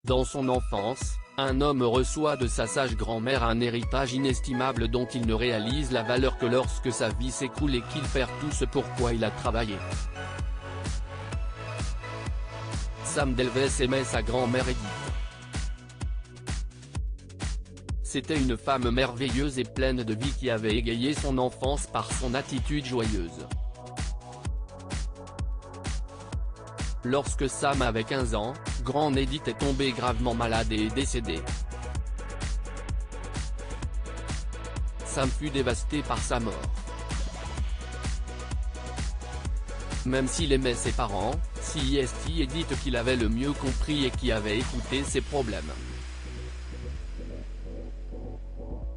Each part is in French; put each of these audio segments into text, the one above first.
Dans son enfance, un homme reçoit de sa sage grand-mère un héritage inestimable dont il ne réalise la valeur que lorsque sa vie s'écoule et qu'il perd tout ce pourquoi il a travaillé. Sam Delves aimait sa grand-mère Edith. C'était une femme merveilleuse et pleine de vie qui avait égayé son enfance par son attitude joyeuse. Lorsque Sam avait 15 ans, grande Edith est tombée gravement malade et est décédée. Sam fut dévasté par sa mort. Même s'il aimait ses parents, c'est Edith qu'il avait le mieux compris et qui avait écouté ses problèmes.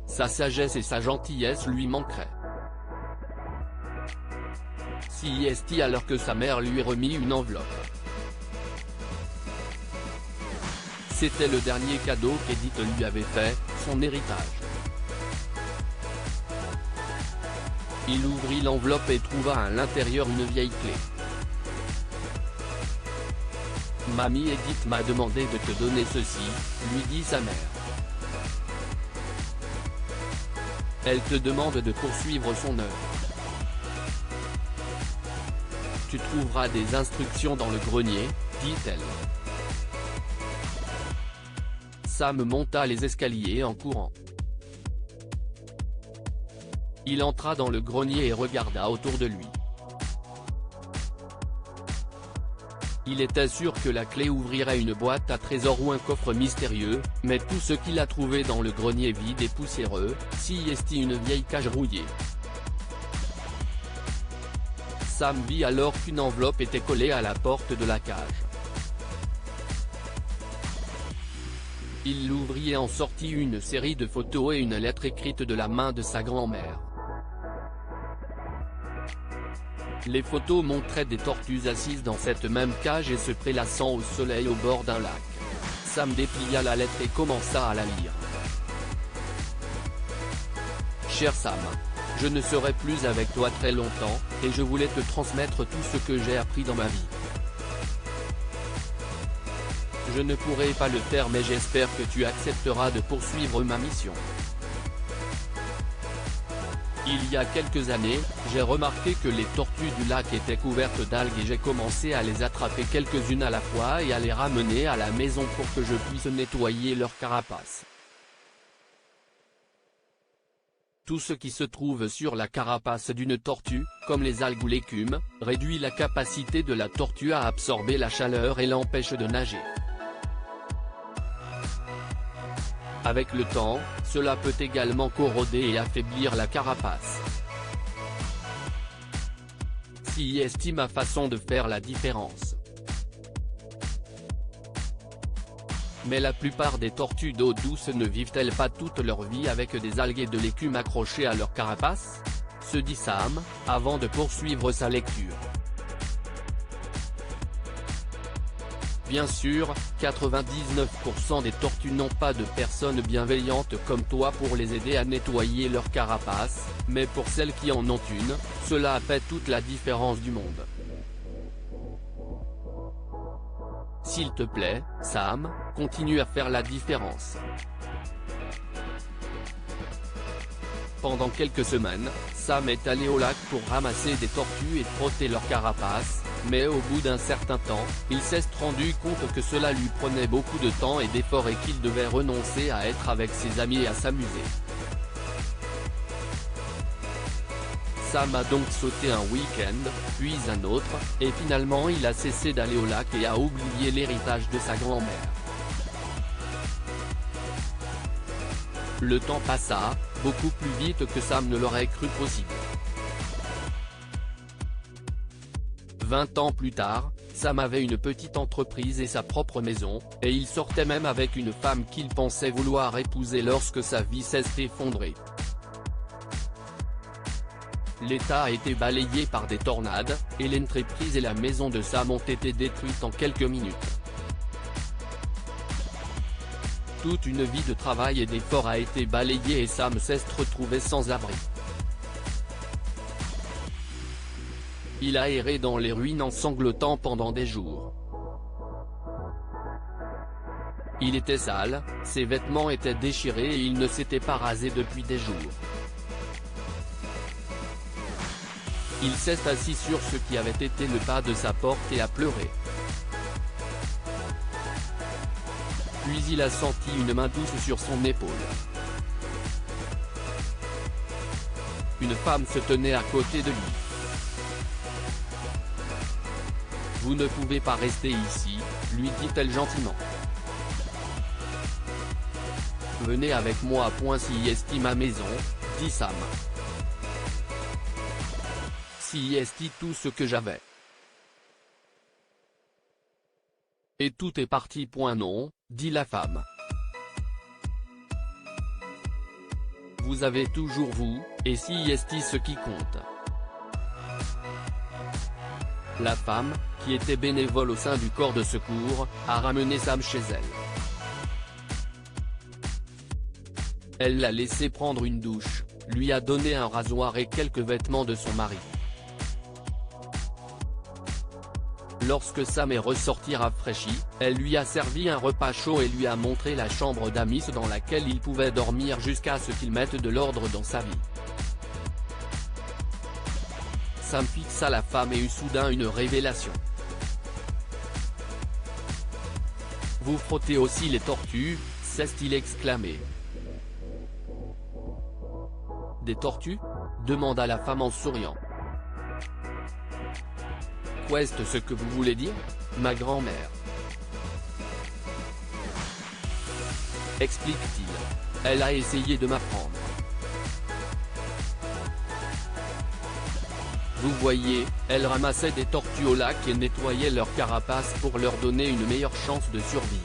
Sa sagesse et sa gentillesse lui manqueraient. C'est alors que sa mère lui remit une enveloppe. C'était le dernier cadeau qu'Edith lui avait fait, son héritage. Il ouvrit l'enveloppe et trouva à l'intérieur une vieille clé. « Mamie Edith m'a demandé de te donner ceci », lui dit sa mère. Elle te demande de poursuivre son œuvre. Tu trouveras des instructions dans le grenier, dit-elle. Sam monta les escaliers en courant. Il entra dans le grenier et regarda autour de lui. Il était sûr que la clé ouvrirait une boîte à trésors ou un coffre mystérieux, mais tout ce qu'il a trouvé dans le grenier vide et poussiéreux, c'est une vieille cage rouillée. Sam vit alors qu'une enveloppe était collée à la porte de la cage. Il l'ouvrit et en sortit une série de photos et une lettre écrite de la main de sa grand-mère. Les photos montraient des tortues assises dans cette même cage et se prélassant au soleil au bord d'un lac. Sam déplia la lettre et commença à la lire. Cher Sam, je ne serai plus avec toi très longtemps, et je voulais te transmettre tout ce que j'ai appris dans ma vie. Je ne pourrai pas le faire mais j'espère que tu accepteras de poursuivre ma mission. Il y a quelques années, j'ai remarqué que les tortues du lac étaient couvertes d'algues et j'ai commencé à les attraper quelques-unes à la fois et à les ramener à la maison pour que je puisse nettoyer leur carapace. Tout ce qui se trouve sur la carapace d'une tortue, comme les algues ou l'écume, réduit la capacité de la tortue à absorber la chaleur et l'empêche de nager. Avec le temps, cela peut également corroder et affaiblir la carapace. C'est ma façon de faire la différence. Mais la plupart des tortues d'eau douce ne vivent-elles pas toute leur vie avec des algues et de l'écume accrochées à leur carapace ? Se dit Sam, avant de poursuivre sa lecture. Bien sûr, 99% des tortues n'ont pas de personnes bienveillantes comme toi pour les aider à nettoyer leur carapace, mais pour celles qui en ont une, cela fait toute la différence du monde. S'il te plaît, Sam, continue à faire la différence. Pendant quelques semaines, Sam est allé au lac pour ramasser des tortues et frotter leur carapace, mais au bout d'un certain temps, il s'est rendu compte que cela lui prenait beaucoup de temps et d'efforts et qu'il devait renoncer à être avec ses amis et à s'amuser. Sam a donc sauté un week-end, puis un autre, et finalement il a cessé d'aller au lac et a oublié l'héritage de sa grand-mère. Le temps passa, beaucoup plus vite que Sam ne l'aurait cru possible. 20 ans plus tard, Sam avait une petite entreprise et sa propre maison, et il sortait même avec une femme qu'il pensait vouloir épouser lorsque sa vie s'est effondrée. L'État a été balayé par des tornades, et l'entreprise et la maison de Sam ont été détruites en quelques minutes. Toute une vie de travail et d'efforts a été balayée et Sam s'est retrouvé sans abri. Il a erré dans les ruines en sanglotant pendant des jours. Il était sale, ses vêtements étaient déchirés et il ne s'était pas rasé depuis des jours. Il s'est assis sur ce qui avait été le pas de sa porte et a pleuré. Puis il a senti une main douce sur son épaule. Une femme se tenait à côté de lui. « Vous ne pouvez pas rester ici », lui dit-elle gentiment. « Venez avec moi. Si est ma maison », dit Sam. Si est tout ce que j'avais. Et tout est parti. Non, dit la femme. Vous avez toujours vous, et si est ce qui compte. La femme, qui était bénévole au sein du corps de secours, a ramené Sam chez elle. Elle l'a laissé prendre une douche, lui a donné un rasoir et quelques vêtements de son mari. Lorsque Sam est ressorti rafraîchi, elle lui a servi un repas chaud et lui a montré la chambre d'Amis dans laquelle il pouvait dormir jusqu'à ce qu'il mette de l'ordre dans sa vie. Sam fixa la femme et eut soudain une révélation. « Vous frottez aussi les tortues ?» s'est-il exclamé. « Des tortues ?» demanda la femme en souriant. « Qu'est-ce ce que vous voulez dire, ma grand-mère ?» explique-t-il. Elle a essayé de m'apprendre. Vous voyez, elle ramassait des tortues au lac et nettoyait leur carapace pour leur donner une meilleure chance de survie.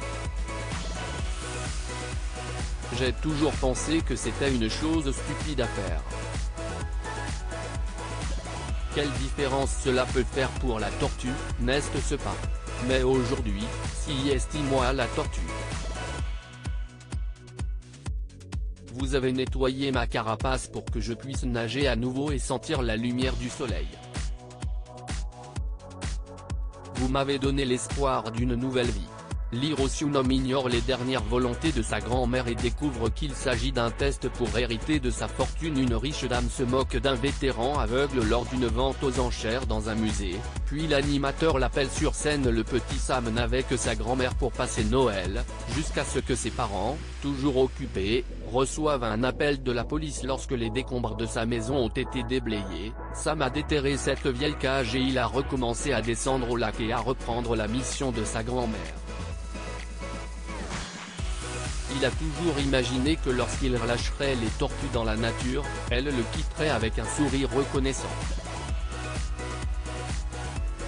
J'ai toujours pensé que c'était une chose stupide à faire. Quelle différence cela peut faire pour la tortue, n'est-ce pas? Mais aujourd'hui, si estime-moi la tortue. Vous avez nettoyé ma carapace pour que je puisse nager à nouveau et sentir la lumière du soleil. Vous m'avez donné l'espoir d'une nouvelle vie. L'Hiroshima ignore les dernières volontés de sa grand-mère et découvre qu'il s'agit d'un test pour hériter de sa fortune. Une riche dame se moque d'un vétéran aveugle lors d'une vente aux enchères dans un musée, puis l'animateur l'appelle sur scène. Le petit Sam n'avait que sa grand-mère pour passer Noël, jusqu'à ce que ses parents, toujours occupés, reçoivent un appel de la police. Lorsque les décombres de sa maison ont été déblayés, Sam a déterré cette vieille cage et il a recommencé à descendre au lac et à reprendre la mission de sa grand-mère. Il a toujours imaginé que lorsqu'il relâcherait les tortues dans la nature, elle le quitterait avec un sourire reconnaissant.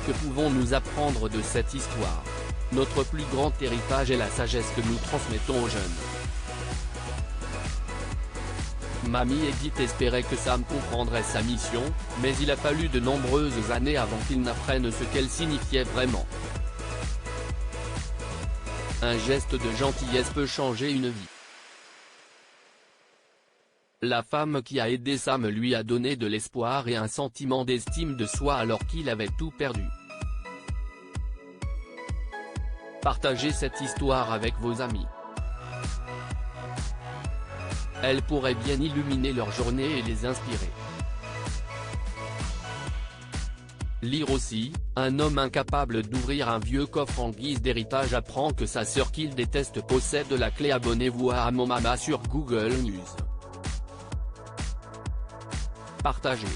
Que pouvons-nous apprendre de cette histoire? Notre plus grand héritage est la sagesse que nous transmettons aux jeunes. Mamie Edith espérait que Sam comprendrait sa mission, mais il a fallu de nombreuses années avant qu'il n'apprenne ce qu'elle signifiait vraiment. Un geste de gentillesse peut changer une vie. La femme qui a aidé Sam lui a donné de l'espoir et un sentiment d'estime de soi alors qu'il avait tout perdu. Partagez cette histoire avec vos amis. Elle pourrait bien illuminer leur journée et les inspirer. Lire aussi, un homme incapable d'ouvrir un vieux coffre en guise d'héritage apprend que sa sœur qu'il déteste possède la clé. Abonnez-vous à Mon Mama sur Google News. Partagez.